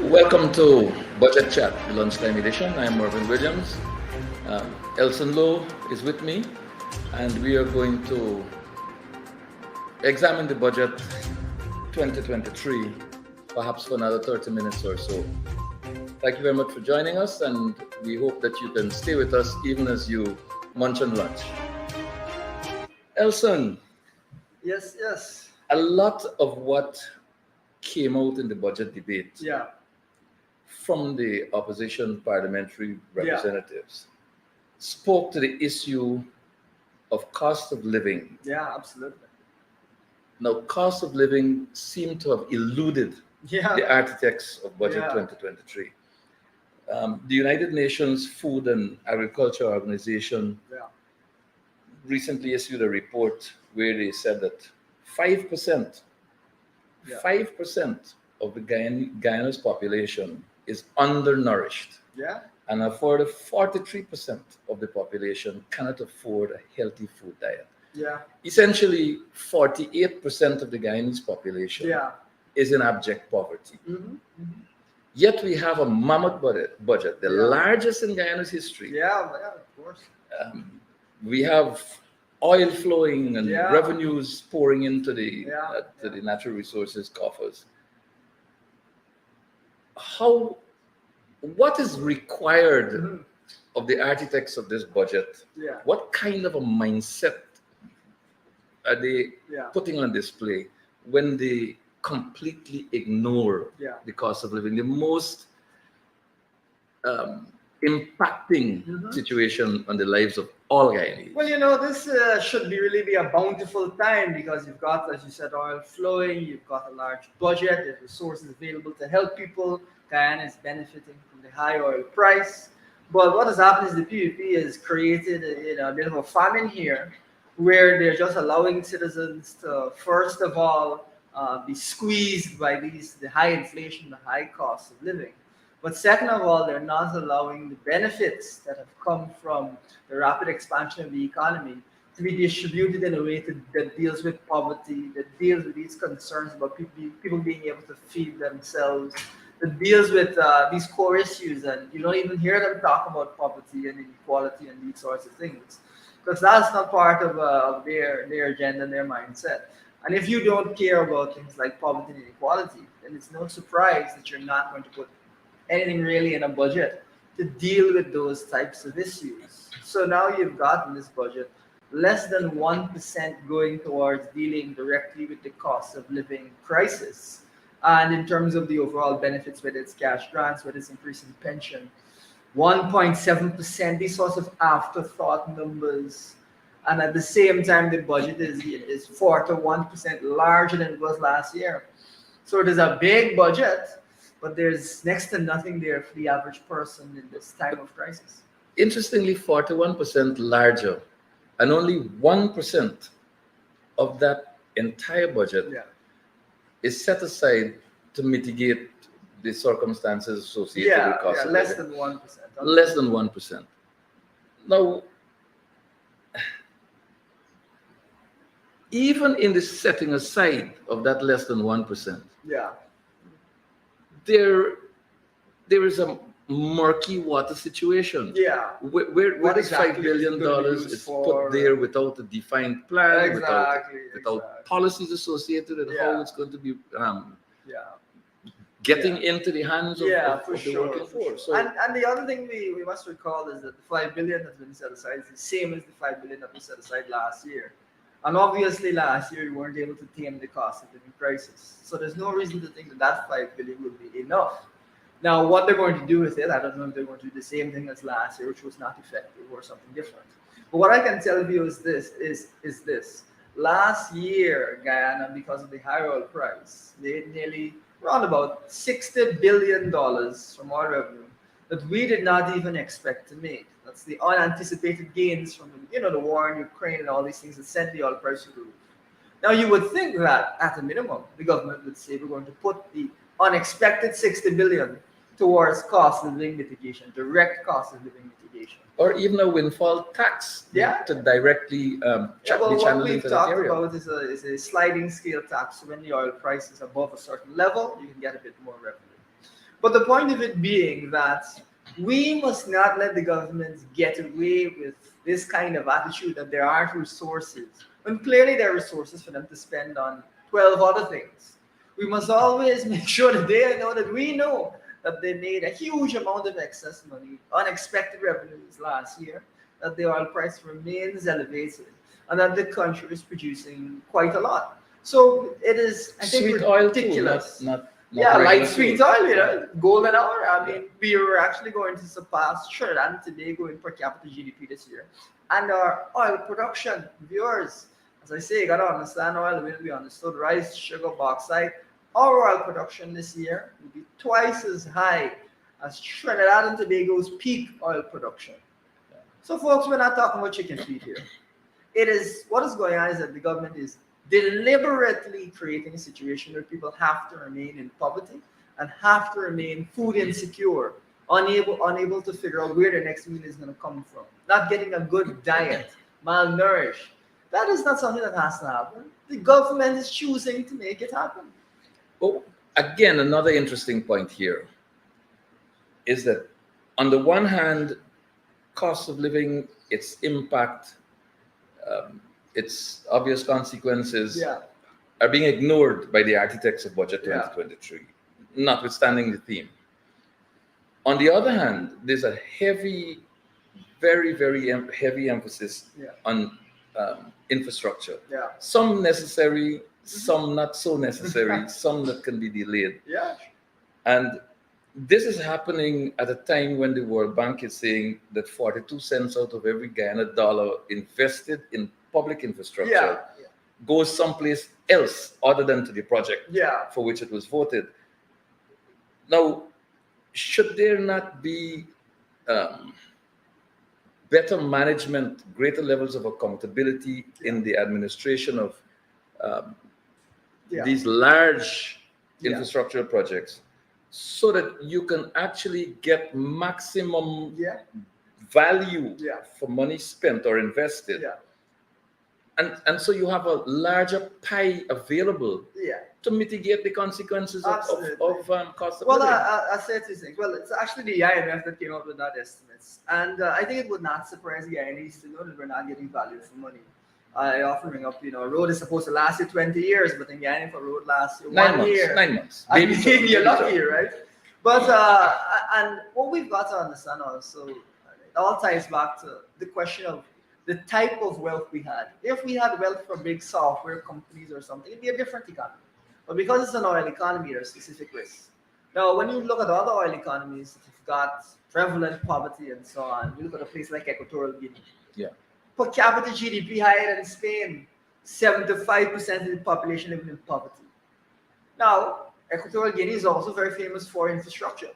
Welcome to Budget Chat, the lunchtime edition. I'm Marvin Williams. Elson Lowe is with me, and we are going to examine the budget 2023, perhaps for another 30 minutes or so. Thank you very much for joining us, and we hope that you can stay with us even as you munch on lunch. Elson, Yes, yes. a lot of what came out in the budget debate Yeah, from the opposition parliamentary yeah, representatives spoke to the issue of cost of living. yeah, absolutely. Now, cost of living seemed to have eluded Yeah, the architects of Budget yeah, 2023. The United Nations Food and Agriculture Organization yeah, recently issued a report where they said that 5%, yeah, 5% of the Guyana's population is undernourished. yeah, And a further 43% of the population cannot afford a healthy food diet. yeah, Essentially, 48% of the Guyanese population yeah. is in abject poverty. Mm-hmm. Yet we have a mammoth budget, the Yeah. largest in Guyana's history. Yeah, yeah, of course. Um, we have oil flowing and Yeah. revenues pouring into the Yeah, to yeah. the natural resources coffers. How what is required Mhm. of the architects of this budget? Yeah, What kind of a mindset are they yeah, putting on display when they completely ignore yeah. the cost of living, the most um, impacting Mhm. situation on the lives of all Guyanese? Well, this should really be a bountiful time because you've got, as you said, oil flowing, you've got a large budget, there's resources available to help people. Guyana is benefiting from the high oil price. But what has happened is the PUP has created a bit of a famine here where they're just allowing citizens to, first of all, be squeezed by the high inflation, the high cost of living. But second of all, they're not allowing the benefits that have come from the rapid expansion of the economy to be distributed in a way that deals with poverty, that deals with these concerns about people being able to feed themselves, that deals with these core issues. And you don't even hear them talk about poverty and inequality and these sorts of things because that's not part of their agenda and their mindset. And if you don't care about things like poverty and inequality, then it's no surprise that you're not going to put anything really in a budget to deal with those types of issues. So now you've got in this budget less than 1% going towards dealing directly with the cost of living crisis. And in terms of the overall benefits, whether it's cash grants, whether it's increasing pension, 1.7%, these sorts of afterthought numbers. And at the same time, the budget is 4 to 1% larger than it was last year. So there's a big budget, but there's next to nothing there for the average person in this time of crisis. Interestingly, 41% larger, and only 1% of that entire budget Yeah, is set aside to mitigate the circumstances associated with yeah, cost yeah, of less living. than 1%. Less than 1%. Now, even in the setting aside of that less than 1%, Yeah, there there is a murky water situation yeah, where What this $5 exactly is it billion gonna be used is for? put there without a defined plan, exactly, without exactly. policies associated with how Yeah. it's going to be Yeah, getting into the hands of, yeah, of, for of the sure. working For sure. force. So And the other thing we must recall is that the 5 billion has been set aside is the same as the 5 billion that was set aside last year. And obviously last year we weren't able to tame the cost of living crisis. So there's no reason to think that that 5 billion will be enough. Now, what they're going to do with it, I don't know if they're going to do the same thing as last year, which was not effective, or something different. But what I can tell you is this. Last year, Guyana, because of the high oil price, made nearly around about $60 billion from oil revenue that we did not even expect to make. That's the unanticipated gains from the war in Ukraine and all these things that sent the oil price to the roof. Now you would think that at a minimum, the government would say we're going to put the unexpected 60 billion towards cost of living mitigation, direct cost of living mitigation. or even a windfall tax Yeah. to directly Yeah, well, be what channeled we've into that talked area. about is a sliding scale tax. So when the oil price is above a certain level, you can get a bit more revenue. But the point of it being that we must not let the government get away with this kind of attitude that there aren't resources, when clearly there are resources for them to spend on 12 other things. We must always make sure that they know that we know that they made a huge amount of excess money, unexpected revenues last year, that the oil price remains elevated, and that the country is producing quite a lot. So it is, I think, Sweet oil too, ridiculous. not Yeah, regular like sweet fuel. oil, golden hour. I mean, we were actually going to surpass Trinidad and Tobago in per capita GDP this year. And our oil production, viewers, as I say, you gotta understand oil will be understood. Rice, sugar, bauxite. Our oil production this year will be twice as high as Trinidad and Tobago's peak oil production. So, folks, we're not talking about chicken feed here. It is what is going on is that the government is deliberately creating a situation where people have to remain in poverty and have to remain food insecure, unable to figure out where their next meal is going to come from, not getting a good diet, malnourished. That is not something that has to happen. The government is choosing to make it happen. Oh, again, another interesting point here is that on the one hand, cost of living, its impact, its obvious consequences Yeah, are being ignored by the architects of Budget Yeah. 2023, notwithstanding the theme. On the other hand, there's a heavy, very heavy emphasis yeah, on infrastructure. yeah, Some necessary, some not so necessary, some that can be delayed. yeah, And this is happening at a time when the World Bank is saying that 42 cents out of every Guyana dollar invested in public infrastructure yeah, goes someplace else other than to the project yeah. for which it was voted. Now, should there not be better management, greater levels of accountability in the administration of um, Yeah. these large Yeah. infrastructural projects so that you can actually get maximum Yeah, value Yeah. for money spent or invested? yeah, And so you have a larger pie available yeah. to mitigate the consequences Absolutely. of cost of Well, living. I say two things. Well, it's actually the IMF that came up with that estimates, and I think it would not surprise the Guyanese to know that we're not getting value for money. I often bring up, a road is supposed to last you 20 years, but in Guyana, if a road lasts you 1 year, 9 months. I Baby mean, step, you're baby lucky, step. right? But and what we've got to understand also, it all ties back to the question of the type of wealth we had. If we had wealth from big software companies or something, it'd be a different economy. But because it's an oil economy, there are specific risks. Now, when you look at other oil economies, you've got prevalent poverty and so on. You look at a place like Equatorial Guinea. Yeah. Per capita GDP higher than Spain, 75% of the population living in poverty. Now, Equatorial Guinea is also very famous for infrastructure.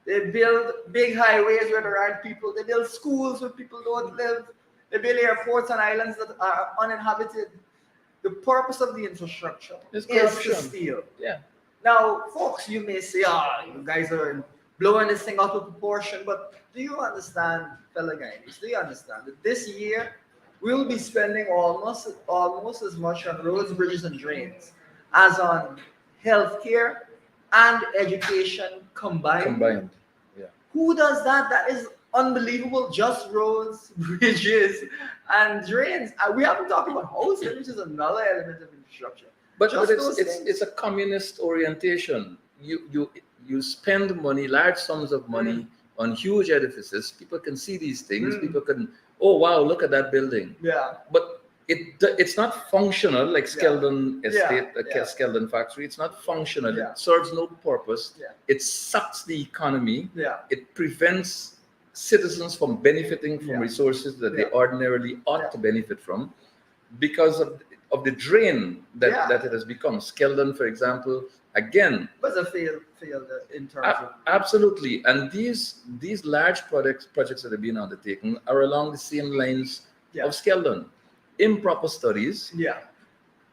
They build big highways where there aren't people. They build schools where people don't live. They build airports on islands that are uninhabited. The purpose of the infrastructure It's is to corruption. steal. Yeah. Now, folks, you may say, you guys are blowing this thing out of proportion, but do you understand, fellow Guyanese, do you understand that this year we'll be spending almost as much on roads, bridges, and drains as on healthcare and education combined? Yeah. Who does that? That is unbelievable. Just roads, bridges, and drains. We haven't talked about housing, which is another element of infrastructure. But Just those it's things. it's a communist orientation. You spend money, large sums of money on huge edifices. People can see these things. Mm. People can, oh wow, look at that building. Yeah, But it's not functional like Skeldon Estate, Yeah. Skeldon Factory. It's not functional. Yeah. It serves no purpose. Yeah. It sucks the economy. yeah, It prevents citizens from benefiting from Yeah. resources that they Yeah. ordinarily ought Yeah. to benefit from because of the drain that, Yeah. that it has become. Skeldon, for example, again, but it's a failed in terms of absolutely. And these large projects that have been undertaken are along the same lines Yeah. of Skeldon. Improper studies, yeah,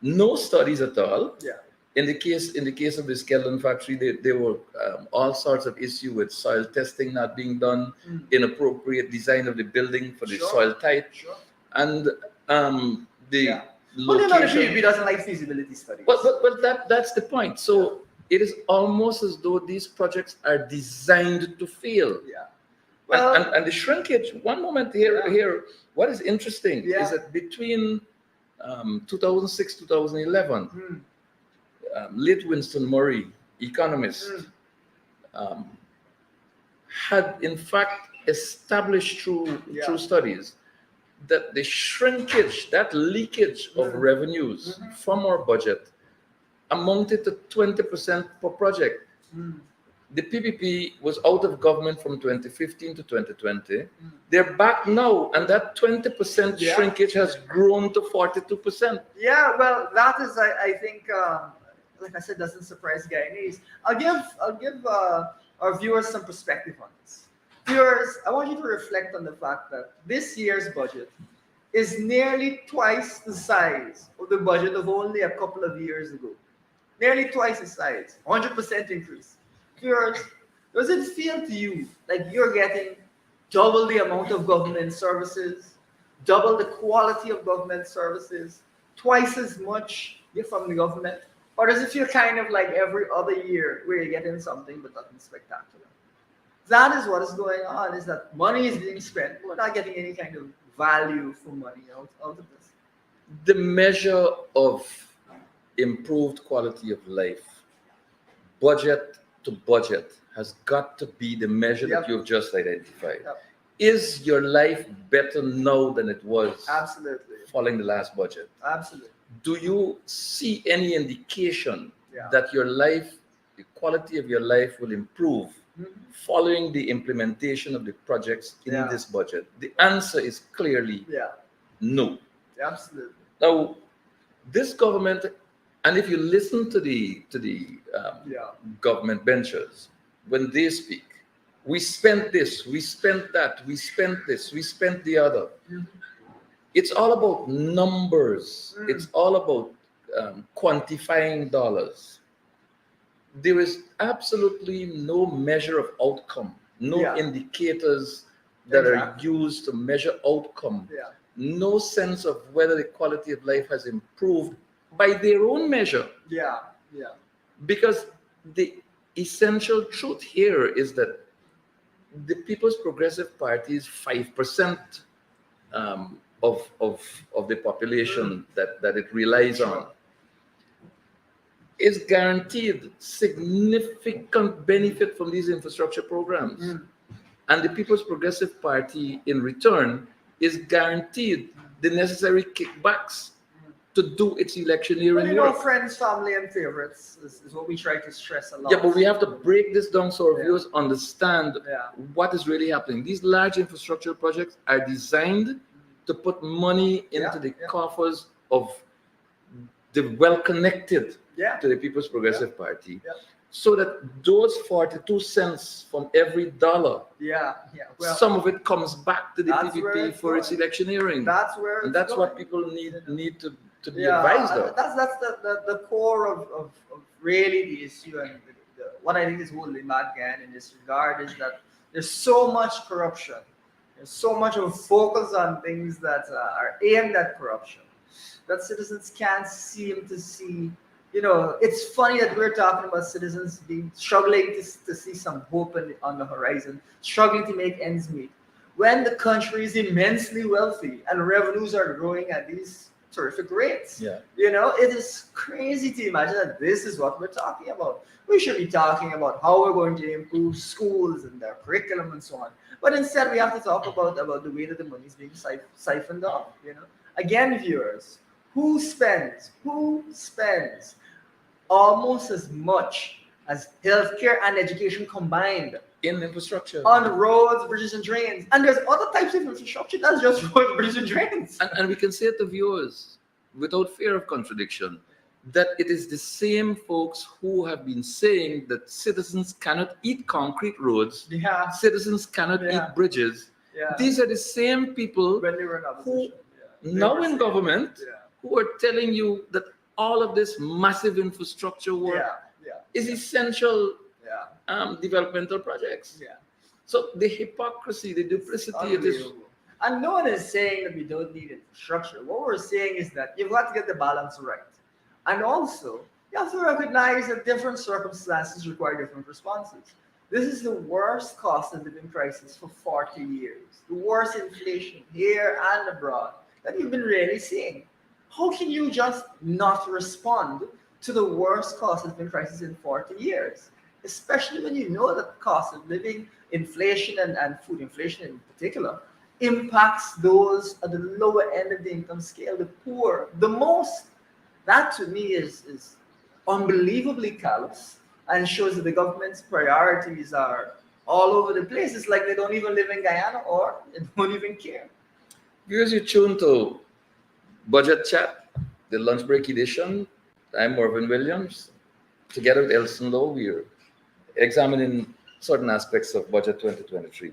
no studies at all. yeah, In the case of the Skeldon factory, there were all sorts of issue with soil testing not being done, Mm. inappropriate design of the building for the Sure. soil type, sure. and the Yeah. Well, the location. PUB doesn't like feasibility studies. But that's the point. So it is almost as though these projects are designed to fail. Yeah. And, Well, and the shrinkage, one moment here, Yeah. here, what is interesting Yeah. is that between 2006, 2011, mm, late Winston Murray, economist, mm, um, had in fact established through Yeah. through studies that the shrinkage, that leakage of Mm. revenues Mhm. from our budget amounted to 20% per project. mm, The PPP was out of government from 2015 to 2020. Mm. They're back now, and that 20% Yeah. shrinkage has grown to 42%. yeah. Well, that is, I think, like I said, doesn't surprise Guyanese. I'll give our viewers some perspective on this. Viewers, I want you to reflect on the fact that this year's budget is nearly twice the size of the budget of only a couple of years ago. Nearly twice the size, 100% increase. Viewers, does it feel to you like you're getting double the amount of government services, double the quality of government services, twice as much from the government? Or does it feel kind of like every other year where you're getting something but nothing spectacular? That is what is going on, is that money is being spent, but we're not getting any kind of value for money out of this. The measure of improved quality of life, budget to budget, has got to be the measure that Yep. you've just identified. Yep. Is your life better now than it was Absolutely. following the last budget? Absolutely. Do you see any indication Yeah. that your life, the quality of your life will improve Mhm. following the implementation of the projects in Yeah. this budget? The answer is clearly Yeah. no. Absolutely. Now, this government, and if you listen to the Yeah. government benchers, when they speak, we spent this, we spent that, we spent this, we spent the other. Mhm. It's all about numbers. Mm. It's all about quantifying dollars. There is absolutely no measure of outcome, no Yeah. indicators that are Exactly. used to measure outcome, Yeah. no sense of whether the quality of life has improved by their own measure. Yeah. Yeah. Because the essential truth here is that the People's Progressive Party is 5% of the population that it relies on, is guaranteed significant benefit from these infrastructure programs. Mm. And the People's Progressive Party, in return, is guaranteed the necessary kickbacks to do its But electioneering you know, work. friends, family, and favorites is what we try to stress a lot. Yeah, but we have to break this down so our Yeah. viewers understand Yeah. what is really happening. These large infrastructure projects are designed to put money into Yeah, the yeah. coffers of the well-connected Yeah. to the People's Progressive Party, Yeah. so that those 42 cents from every dollar, Yeah. Yeah. Well, some of it comes back to the that's where PPP it's for its going. electioneering. that's where. And it's that's what going. people need to be Yeah, advised and of. that's the core of really the issue, and what I think is holding back again in this regard is that there's so much corruption. There's so much of a focus on things that are aimed at corruption that citizens can't seem to see. You know, it's funny that we're talking about citizens being struggling to see some hope on the horizon, struggling to make ends meet, when the country is immensely wealthy and revenues are growing at these terrific rates. Yeah. You know, it is crazy to imagine that this is what we're talking about. We should be talking about how we're going to improve schools and their curriculum and so on. But instead, we have to talk about the way that the money is being siphoned off. You know, again, viewers, who spends almost as much as healthcare and education combined In infrastructure. on roads, bridges, and drains? And there's other types of infrastructure that's just roads, bridges, and drains. And we can say to viewers, without fear of contradiction, that it is the same folks who have been saying that citizens cannot eat concrete roads, Yeah, citizens cannot Yeah. eat bridges. yeah. These are the same people When they were in opposition. Yeah. They now were in saying- government Yeah. who are telling you that all of this massive infrastructure work Yeah. Yeah. is essential Yeah. developmental projects. Yeah. So the hypocrisy, the duplicity, it is. Unbelievable. And no one is saying that we don't need infrastructure. What we're saying is that you've got to get the balance right. And also, You have to recognize that different circumstances require different responses. This is the worst cost of living crisis for 40 years, the worst inflation here and abroad that you've been really seeing. How can you just not respond to the worst cost of living crisis in 40 years? Especially when you know that the cost of living, inflation, and food inflation in particular, impacts those at the lower end of the income scale, the poor, the most. That to me is unbelievably callous and shows that the government's priorities are all over the place. It's like they don't even live in Guyana or they don't even care. Viewers, you tune to Budget Chat, the lunch break edition. I'm Marvin Williams. Together with Elson Lowe, we're examining certain aspects of Budget 2023.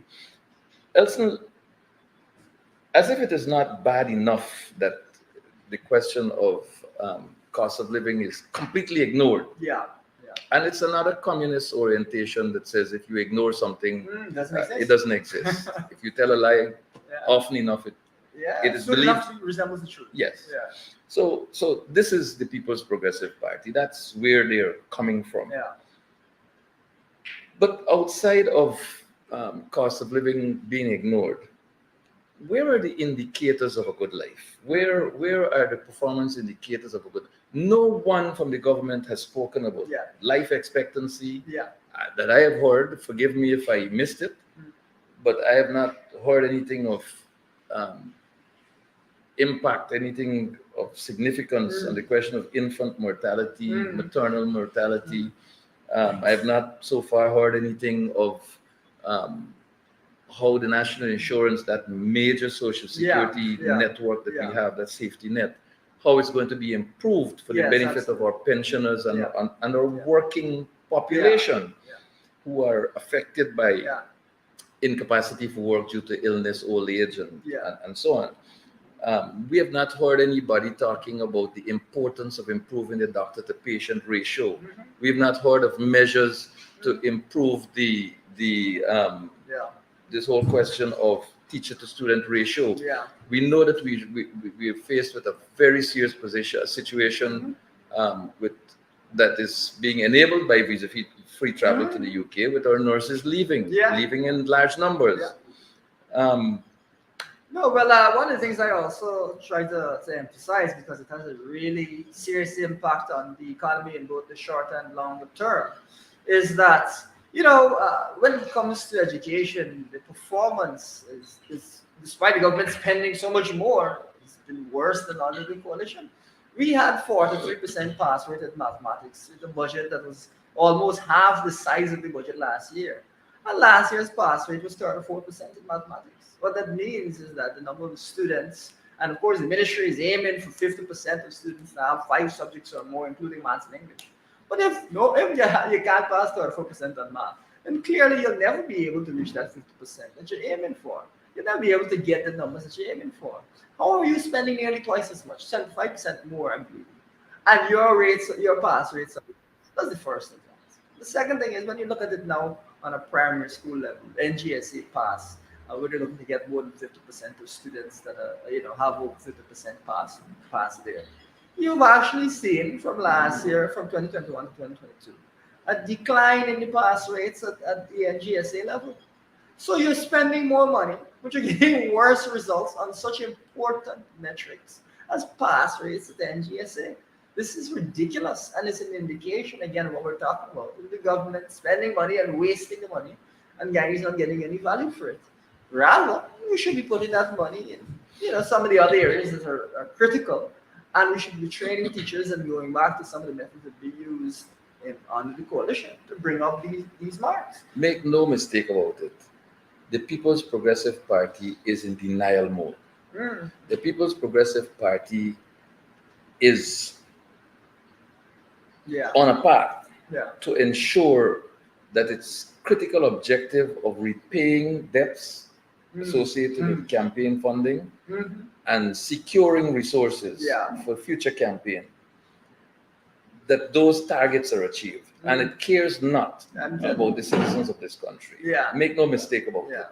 Elson, as if it is not bad enough that the question of cost of living is completely ignored. Yeah, yeah. And it's another communist orientation that says if you ignore something, Doesn't make sense. it doesn't exist. If you tell a lie Yeah, often enough, yeah. it is Soon believed. enough resembles the truth. Yes. Yeah, So this is the People's Progressive Party. That's where they're coming from. yeah. But outside of cost of living being ignored, where are the indicators of a good life? Where are the performance indicators of a good? No one from the government has spoken about Yeah. life expectancy Yeah. that I have heard. Forgive me if I missed it, but I have not heard anything of um, impact, anything of significance on the question of infant mortality, maternal mortality. I have not so far heard anything of um, how the national insurance, that major social security yeah, network that yeah. we have, that safety net, how it's going to be improved for the Yes, benefit of our pensioners and, Yeah. and our working population Yeah. who are affected by Yeah. incapacity for work due to illness, old age, Yeah. and so on. We have not heard anybody talking about the importance of improving the doctor to patient ratio. We've not heard of measures to improve Yeah. this whole question of teacher to student ratio. Yeah. We know that we are faced with a very serious situation with that is being enabled by visa free travel to the UK, with our nurses leaving Yeah. in large numbers. No, well, one of the things I also try to emphasize, because it has a really serious impact on the economy in both the short and longer term, is that, when it comes to education, the performance is despite the government spending so much more, it's been worse than under the coalition. We had 43% pass rate at mathematics with a budget that was almost half the size of the budget last year. And last year's pass rate was 34% in mathematics. What that means is that the number of students, and of course the ministry is aiming for 50% of students to have 5 subjects or more, including maths and English. But if you can't pass 34% on math, then clearly you'll never be able to reach that 50% that you're aiming for. You'll never be able to get the numbers that you're aiming for. How are you spending nearly twice as much, 75% more, I believe? And your pass rates, that's the first thing. The second thing is when you look at it now on a primary school level, NGSA pass, we're looking to get more than 50% of students that have over 50% pass there. You've actually seen from last year, from 2021 to 2022, a decline in the pass rates at the NGSA level. So you're spending more money, but you're getting worse results on such important metrics as pass rates at the NGSA. This is ridiculous, and it's an indication, again, of what we're talking about. The government spending money and wasting the money, and guys not getting any value for it. Rather, we should be putting that money in, some of the other areas that are critical, and we should be training teachers and going back to some of the methods that we used under the coalition to bring up these marks. Make no mistake about it. The People's Progressive Party is in denial mode. The People's Progressive Party is on a path to ensure that its critical objective of repaying debts associated with campaign funding and securing resources for future campaign, that those targets are achieved. And it cares not about the citizens of this country. Make no mistake about it.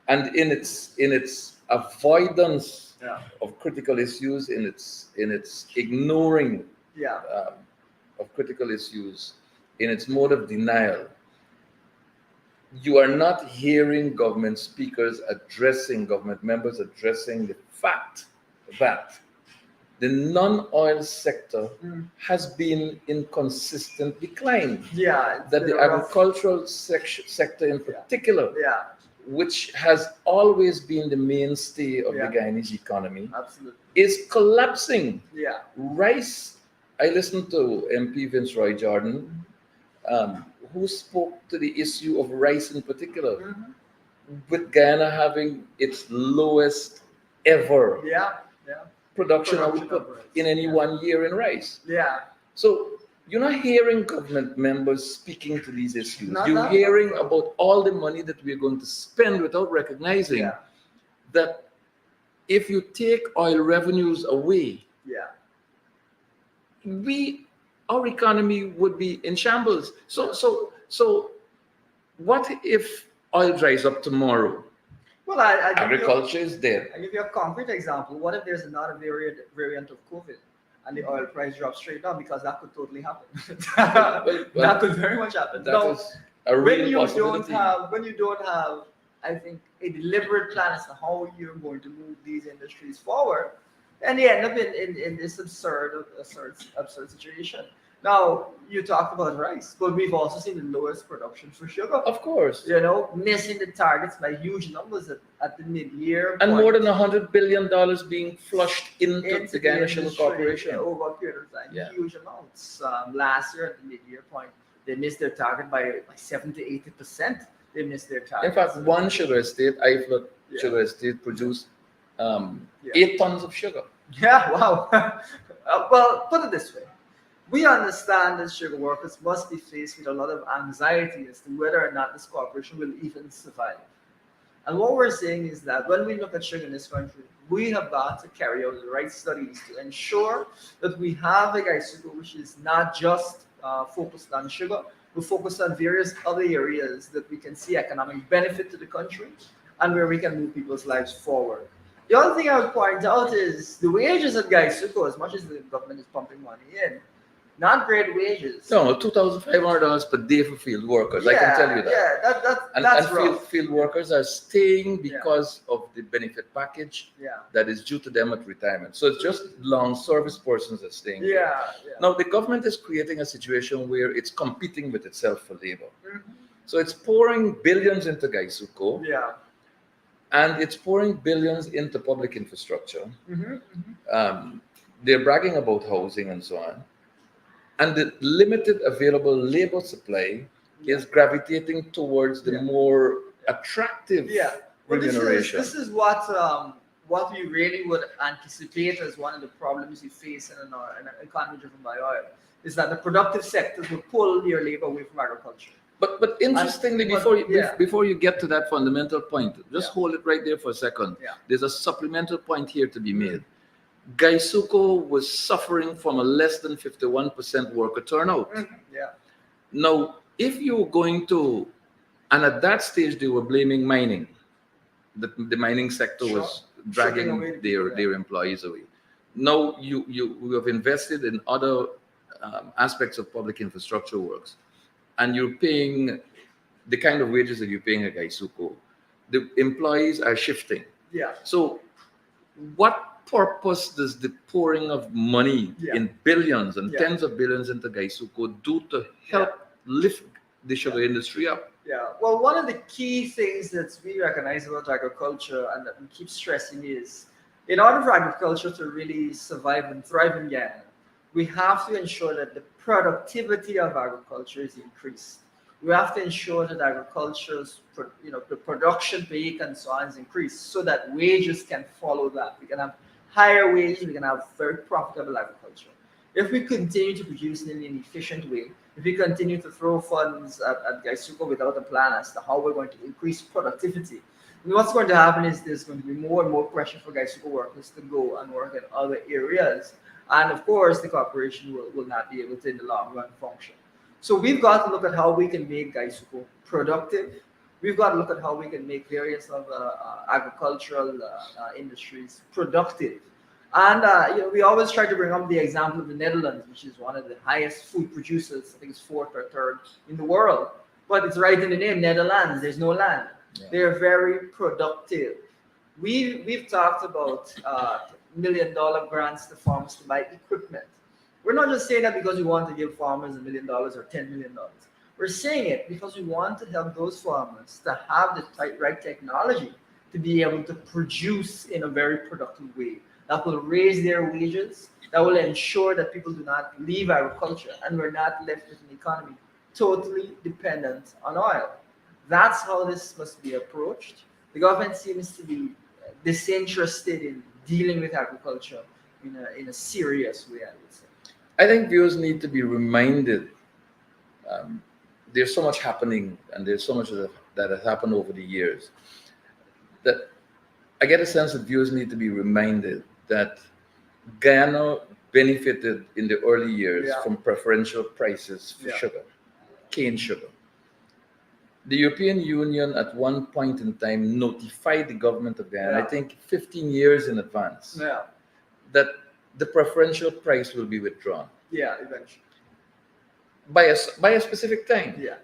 And in its avoidance of critical issues, in its ignoring of critical issues in its mode of denial, you are not hearing government speakers addressing, government members addressing the fact that the non-oil sector has been in consistent decline. Yeah, it's That been the a rough. agricultural sector in particular, Yeah, which has always been the mainstay of the Yeah. Guyanese economy, absolutely. is collapsing. Yeah. Rice, I listened to MP Vince Roy Jordan, who spoke to the issue of rice in particular, Mhm. with Guyana having its lowest ever Yeah, yeah, production Production output of rice. in any Yeah. one year in rice. yeah. So you're not hearing government members speaking to these issues. Not You're that. hearing about all the money that we're going to spend without recognizing Yeah, that if you take oil revenues away, yeah, our economy would be in shambles. Yeah. So what if oil dries up tomorrow? Well, I give you, Agriculture is dead. I give you a concrete example. What if there's another variant of COVID and the oil price drops straight down? Because that could totally happen. Well, That could very much happen. That Now, is a when real you possibility. when you don't have, I think, a deliberate plan as to how you're going to move these industries forward, and you end up in this absurd situation. Now, you talked about rice, but we've also seen the lowest production for sugar. Of course. Missing the targets by huge numbers at the mid-year. And point more than $100 billion being flushed into into the Guyana Sugar industry Corporation. over a period of time. Yeah. Huge amounts. Last year at the mid-year point, they missed their target by 70 to 80%. They missed their target. In fact, one sugar estate, Iflot Yeah. Sugar Estate, produced Yeah. 8 tons of sugar. Yeah, wow. Well, put it this way. We understand that sugar workers must be faced with a lot of anxiety as to whether or not this corporation will even survive. And what we're saying is that when we look at sugar in this country, we have got to carry out the right studies to ensure that we have a Gaisuko which is not just focused on sugar, but focused on various other areas that we can see economic benefit to the country and where we can move people's lives forward. The other thing I would point out is the wages at Gaisuko, as much as the government is pumping money in, not great wages. No, $2,500 per day for field workers. I can tell you that. Yeah, And that's field, rough. field workers are staying because of the benefit package Yeah, that is due to them at retirement. So it's just long service persons that are staying. there. yeah. Now, the government is creating a situation where it's competing with itself for labor. Mhm. So it's pouring billions into Gaisuko Yeah. and it's pouring billions into public infrastructure. Mhm. They're bragging about housing and so on. And the limited available labor supply is gravitating towards the Yeah. more attractive Yeah. But remuneration. this is what we really would anticipate as one of the problems we face in an economy driven by oil, is that the productive sectors will pull your labor away from agriculture. But interestingly, Yeah. before you get to that fundamental point, just Yeah. hold it right there for a second. Yeah. There's a supplemental point here to be made. Gaisuko was suffering from a less than 51% worker turnout. Yeah. Now, if you're going to, and at that stage they were blaming mining, the mining sector was dragging Shipping away their employees away. Now you have invested in other aspects of public infrastructure works, and you're paying the kind of wages that you're paying at Gaisuko. The employees are shifting. Yeah. So, what purpose does the pouring of money Yeah. in billions and Yeah. tens of billions into Gaisuko do to help lift the sugar industry up? Yeah. Well, one of the key things that we recognize about agriculture and that we keep stressing is, in order for agriculture to really survive and thrive in Ghana, we have to ensure that the productivity of agriculture is increased. We have to ensure that agriculture's, the production per acre and so on is increased, so that wages can follow that. We can have higher wages, we can have very profitable agriculture. If we continue to produce in an inefficient way, if we continue to throw funds at Gaisuko without a plan as to how we're going to increase productivity, then what's going to happen is there's going to be more and more pressure for Gaisuko workers to go and work in other areas. And of course, the corporation will not be able to, in the long run, function. So we've got to look at how we can make Gaisuko productive. We've got to look at how we can make various of agricultural industries productive. And we always try to bring up the example of the Netherlands, which is one of the highest food producers. I think it's fourth or third in the world. But it's right in the name, Netherlands. There's no land. Yeah. They're very productive. We've talked about $1 million grants to farmers to buy equipment. We're not just saying that because we want to give farmers $1 million or $10 million. We're saying it because we want to help those farmers to have the right technology to be able to produce in a very productive way that will raise their wages, that will ensure that people do not leave agriculture and we're not left with an economy totally dependent on oil. That's how this must be approached. The government seems to be disinterested in dealing with agriculture in a serious way, I would say. I think viewers need to be reminded. There's so much happening, and there's so much that has happened over the years, that I get a sense that viewers need to be reminded that Guyana benefited in the early years Yeah. from preferential prices for Yeah. sugar, cane sugar. The European Union at one point in time notified the government of Guyana, I Yeah. think 15 years in advance, Yeah, that the preferential price will be withdrawn yeah, eventually. by a specific time. Yeah,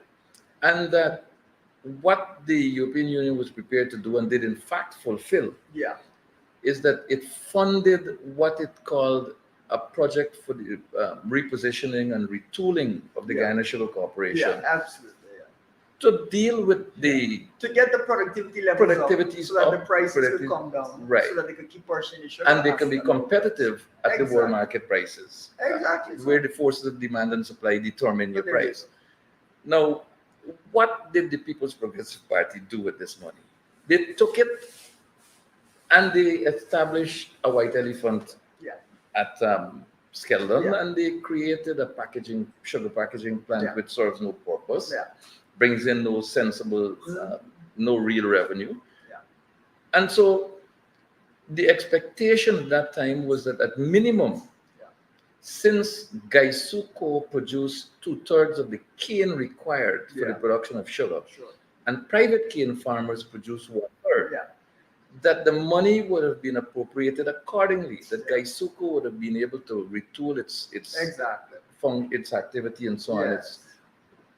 And that what the European Union was prepared to do and did in fact fulfill yeah, is that it funded what it called a project for the repositioning and retooling of the Yeah. Guyana Sugar Corporation yeah, absolutely. Yeah. to deal with the To get the productivity levels Productivities up, so that the up, prices will productivity- come down, right. so that they could keep purchasing the sugar. and they can be at a lower competitive at the world Exactly. market prices, price. Exactly. where the forces of demand and supply determine your But there you price. Now, what did the People's Progressive Party do with this money? They took it and they established a white elephant Yeah. at Skeldon, Yeah. and they created a sugar packaging plant Yeah. which serves no purpose, Yeah. brings in no sensible, no real revenue. Yeah. And so the expectation at that time was that at minimum, Yeah. since Gaisuco produced 2/3 of the cane required for the Yeah. production of sugar, Sure. and private cane farmers produce 1/3, Yeah. that the money would have been appropriated accordingly, that Yeah. Gaisuco would have been able to retool its Exactly. its activity and so on, Yes.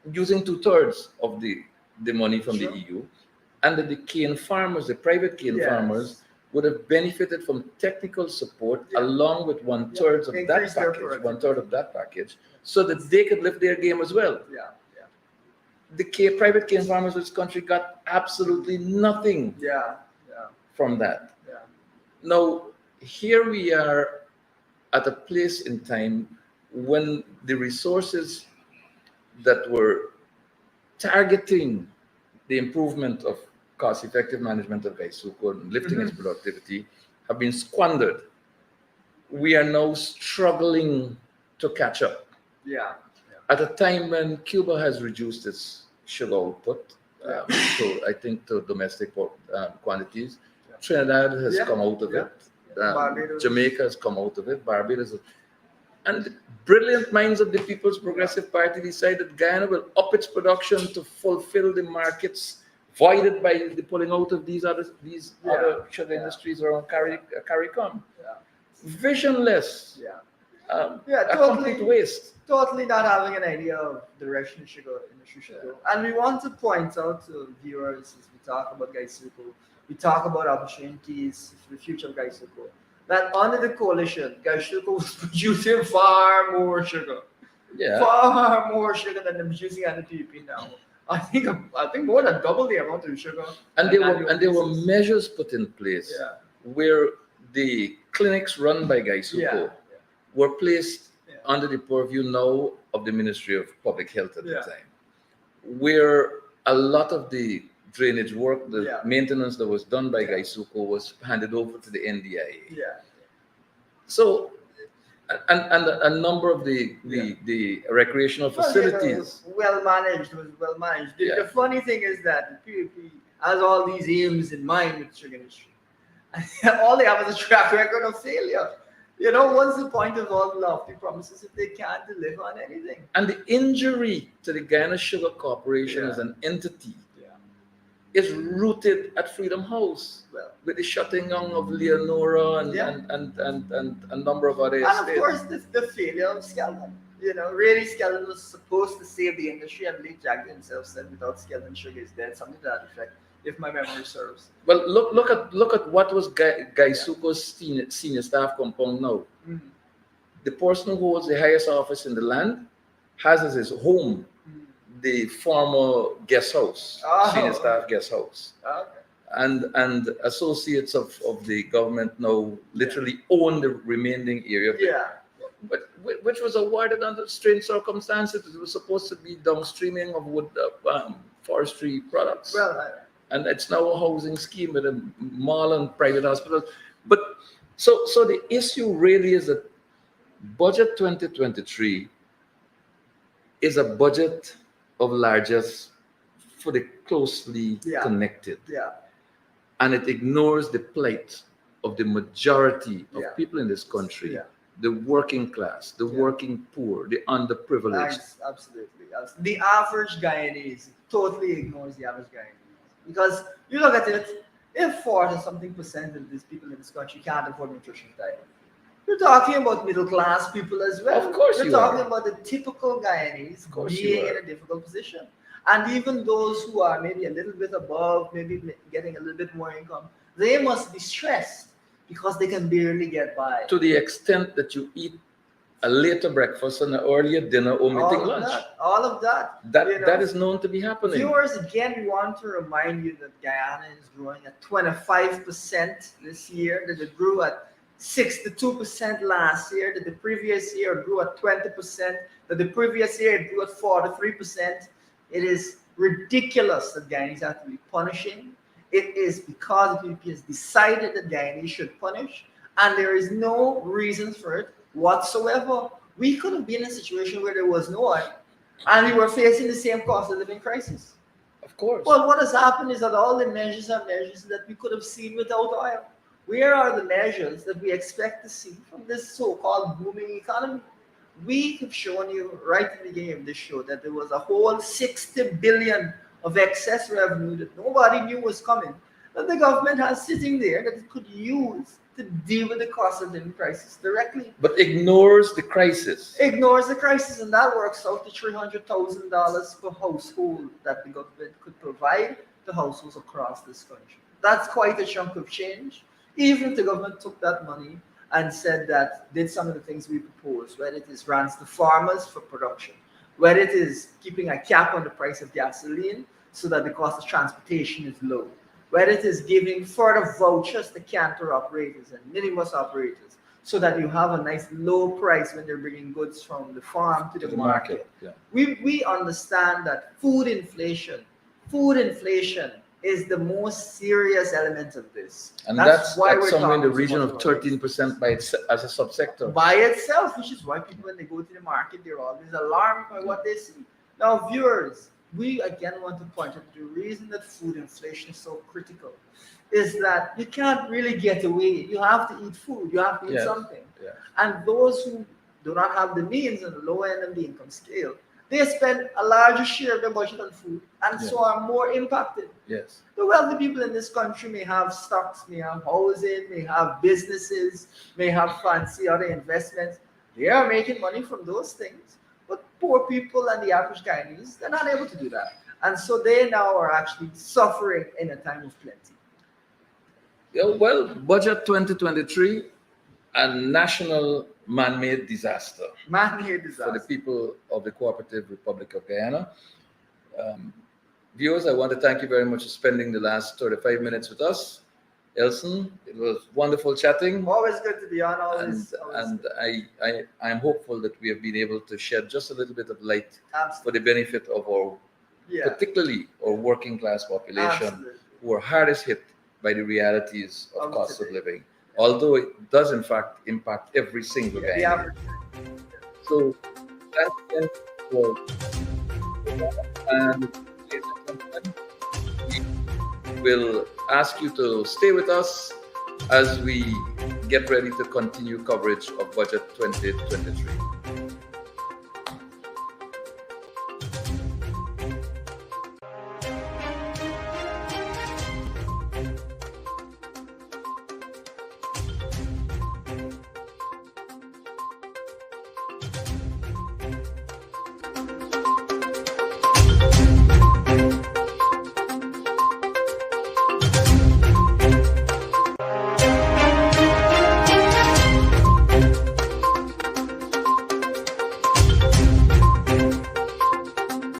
it's using 2/3 of the money from Sure. the EU, and that the cane farmers, the private cane Yes. farmers, would have benefited from technical support Yeah. along with 1/3 of that Increase their package, productivity. 1/3 of that package, so that they could lift their game as well. Yeah. Yeah. The private cane farmers of this country got absolutely nothing Yeah. Yeah. from that. Yeah. Now, here we are at a place in time when the resources that were targeting the improvement of cost-effective management of Gaisuco and lifting its productivity have been squandered. We are now struggling to catch up Yeah. at a time when Cuba has reduced its sugar output to, I think, to domestic quantities. Yeah. Trinidad has Yeah. come out of Yeah. it. Barbados. Jamaica has come out of it. Barbados. And the brilliant minds of the People's Progressive Party decided Guyana will up its production to fulfill the markets voided by the pulling out of these other sugar industries around CARICOM. Yeah. Visionless. Yeah. A complete waste. Totally not having an idea of the direction the sugar industry should go. And we want to point out to viewers as we talk about Gaisuco, we talk about opportunities for the future of Gaisuco, that under the coalition, Gaisuco was producing far more sugar. Yeah. Far more sugar than they're producing at the PDP now. I think more than double the amount of sugar. And there were basis. measures put in place Yeah. where the clinics run by Gaisuco Yeah. were placed Yeah. under the purview now of the Ministry of Public Health at Yeah. the time, where a lot of the drainage work, the Yeah. maintenance that was done by Yeah. Gaisuco was handed over to the NDIA. Yeah. So, and a number of the recreational facilities. Well managed. It was well managed. The, Yeah. the funny thing is that the PDP has all these aims in mind with the sugar industry. All they have is a track record of failure. What's the point of all the lofty promises if they can't deliver on anything? And the injury to the Guyana Sugar Corporation Yeah. as an entity Yeah. is rooted at Freedom House, Well, with the shutting down of Leonora and, Yeah. and a number of other and of estates. course, the failure of Skelton. Really, Skelton was supposed to save the industry, and Lee Jack himself said, "Without Skelton, sugar is dead." Something to that effect, if my memory serves. Well, look at what was Guy Suko's senior staff compound now. Mhm. The person who holds the highest office in the land has as his home Mhm. the former guest house, Oh. senior staff guest house. Okay. And associates of the government now literally own the remaining area of it. Yeah. But which was awarded under strange circumstances. It was supposed to be downstreaming of wood forestry products, Well, and it's now a housing scheme with a mall and private hospitals. But so the issue really is that budget 2023 is a budget of largesse for the closely Yeah. connected, yeah. and it ignores the plight of the majority of Yeah. people in this country, Yeah. the working class, the Yeah. working poor, the underprivileged. Absolutely. The average Guyanese totally ignores the average Guyanese. Because you look at it, if 40 something percent of these people in this country can't afford nutrition diet, you're talking about middle class people as well. Of course you're you talking are. about the typical Guyanese Of course you being are. in a difficult position. And even those who are maybe a little bit above, maybe getting a little bit more income, they must be stressed because they can barely get by. To the extent that you eat a later breakfast and an earlier dinner, omitting lunch. All of that. That is known to be happening. Viewers, again, we want to remind you that Guyana is growing at 25% this year, that it grew at 62% last year, that the previous year it grew at 20%, that the previous year it grew at 43%. It is ridiculous that Guyanese have to be punishing. It is because the PDP has decided that Guyanese should punish, and there is no reason for it whatsoever. We could have been in a situation where there was no oil, and we were facing the same cost of living crisis. Of course. Well, what has happened is that all the measures are measures that we could have seen without oil. Where are the measures that we expect to see from this so-called booming economy? We have shown you right in the beginning of this show that there was a whole 60 billion of excess revenue that nobody knew was coming, that the government has sitting there that it could use to deal with the cost of living crisis directly. But ignores the crisis. Ignores the crisis, and that works out to $300,000 per household that the government could provide to households across this country. That's quite a chunk of change. Even if the government took that money and said that, did some of the things we proposed, whether it is grants to farmers for production, whether it is keeping a cap on the price of gasoline so that the cost of transportation is low, whether it is giving further vouchers to canter operators and minibus operators so that you have a nice low price when they're bringing goods from the farm to the market. Yeah. We understand that food inflation is the most serious element of this. And that's why we're somewhere in the talking so region much of about this. 13% as a subsector. By itself, which is why people, when they go to the market, they're always alarmed by what they see. Now, viewers, we again want to point out the reason that food inflation is so critical is that you can't really get away. You have to eat food. You have to eat Yes. something. Yeah. And those who do not have the means and the low end of the income scale, they spend a larger share of their budget on food and so are more impacted. Yes. The wealthy people in this country may have stocks, may have housing, may have businesses, may have fancy other investments. They are making money from those things. But poor people and the average Guyanese, they're not able to do that. And so they now are actually suffering in a time of plenty. Yeah, well, budget 2023, a national man-made disaster Man-made for the disaster. people of the Cooperative Republic of Guyana. Viewers, I want to thank you very much for spending the last 35 minutes with us. Elson, it was wonderful chatting. Always good to be on. Always. And I'm hopeful that we have been able to shed just a little bit of light Absolutely. for the benefit of our, Yeah. particularly our working class population, Absolutely. who are hardest hit by the realities of Of cost of today. living. Although it does in fact impact every single The guy. average. So thanks again for and we will ask you to stay with us as we get ready to continue coverage of Budget 2023.